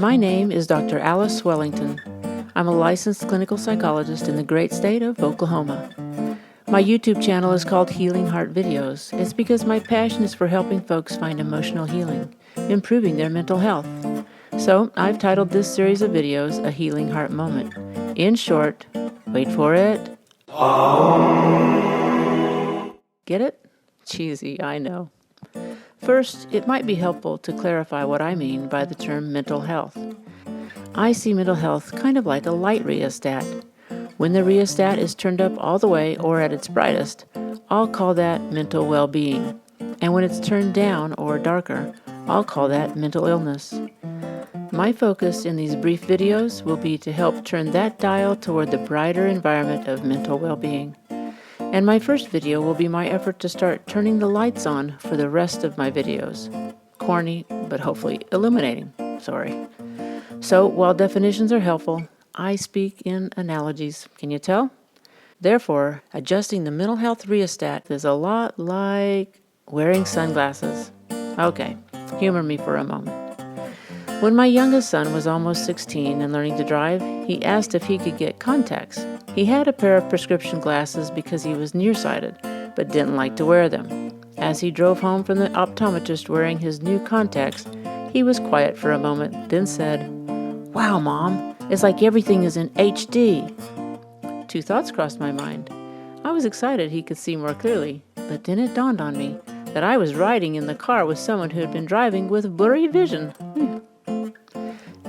My name is Dr. Alice Swellington. I'm a licensed clinical psychologist in the great state of Oklahoma. My YouTube channel is called Healing Heart Videos. It's because my passion is for helping folks find emotional healing, improving their mental health. So I've titled this series of videos A Healing Heart Moment. In short, wait for it. Get it? Cheesy, I know. First, it might be helpful to clarify what I mean by the term mental health. I see mental health kind of like a light rheostat. When the rheostat is turned up all the way or at its brightest, I'll call that mental well-being. And when it's turned down or darker, I'll call that mental illness. My focus in these brief videos will be to help turn that dial toward the brighter environment of mental well-being. And my first video will be my effort to start turning the lights on for the rest of my videos. Corny, but hopefully illuminating. Sorry. So, while definitions are helpful, I speak in analogies. Can you tell? Therefore, adjusting the mental health rheostat is a lot like wearing sunglasses. Okay, humor me for a moment. When my youngest son was almost 16 and learning to drive, he asked if he could get contacts. He had a pair of prescription glasses because he was nearsighted, but didn't like to wear them. As he drove home from the optometrist wearing his new contacts, he was quiet for a moment, then said, "Wow, Mom, it's like everything is in HD." Two thoughts crossed my mind. I was excited he could see more clearly, but then it dawned on me that I was riding in the car with someone who had been driving with blurry vision.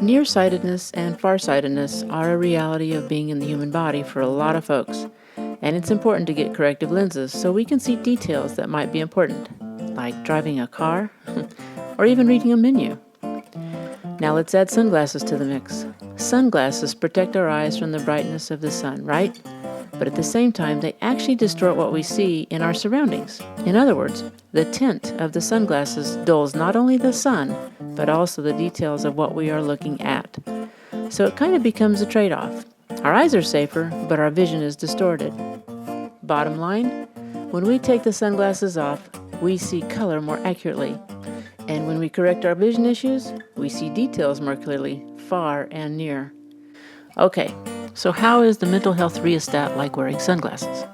Nearsightedness and farsightedness are a reality of being in the human body for a lot of folks, and it's important to get corrective lenses so we can see details that might be important, like driving a car or even reading a menu. Now let's add sunglasses to the mix. Sunglasses protect our eyes from the brightness of the sun, right? But at the same time, they actually distort what we see in our surroundings. In other words, the tint of the sunglasses dulls not only the sun, but also the details of what we are looking at. So it kind of becomes a trade-off. Our eyes are safer, but our vision is distorted. Bottom line, when we take the sunglasses off, we see color more accurately. And when we correct our vision issues, we see details more clearly, far and near. Okay, so how is the mental health rheostat like wearing sunglasses?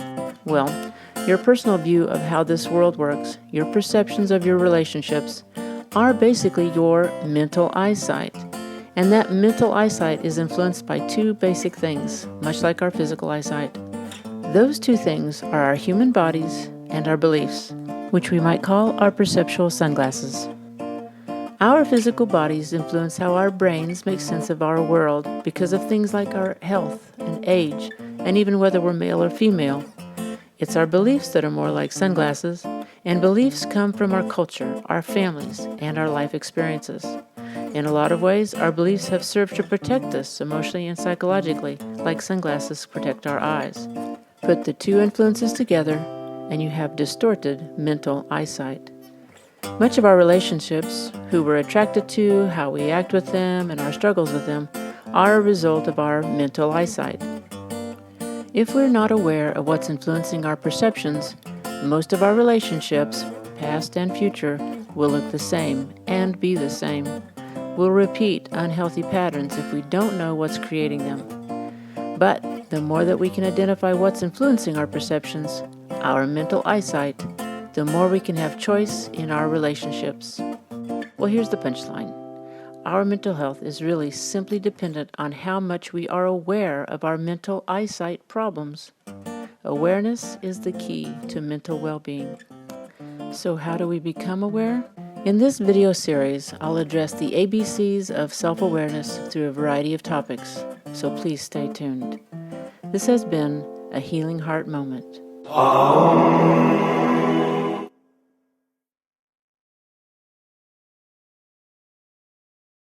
Well, your personal view of how this world works, your perceptions of your relationships, are basically your mental eyesight. And that mental eyesight is influenced by two basic things, much like our physical eyesight. Those two things are our human bodies and our beliefs, which we might call our perceptual sunglasses. Our physical bodies influence how our brains make sense of our world because of things like our health and age, and even whether we're male or female. It's our beliefs that are more like sunglasses, and beliefs come from our culture, our families, and our life experiences. In a lot of ways, our beliefs have served to protect us emotionally and psychologically, like sunglasses protect our eyes. Put the two influences together, and you have distorted mental eyesight. Much of our relationships, who we're attracted to, how we act with them, and our struggles with them, are a result of our mental eyesight. If we're not aware of what's influencing our perceptions, most of our relationships, past and future, will look the same and be the same. We'll repeat unhealthy patterns if we don't know what's creating them. But the more that we can identify what's influencing our perceptions, our mental eyesight, the more we can have choice in our relationships. Well, here's the punchline. Our mental health is really simply dependent on how much we are aware of our mental eyesight problems. Awareness is the key to mental well-being. So how do we become aware? In this video series, I'll address the ABCs of self-awareness through a variety of topics, so please stay tuned. This has been a Healing Heart Moment.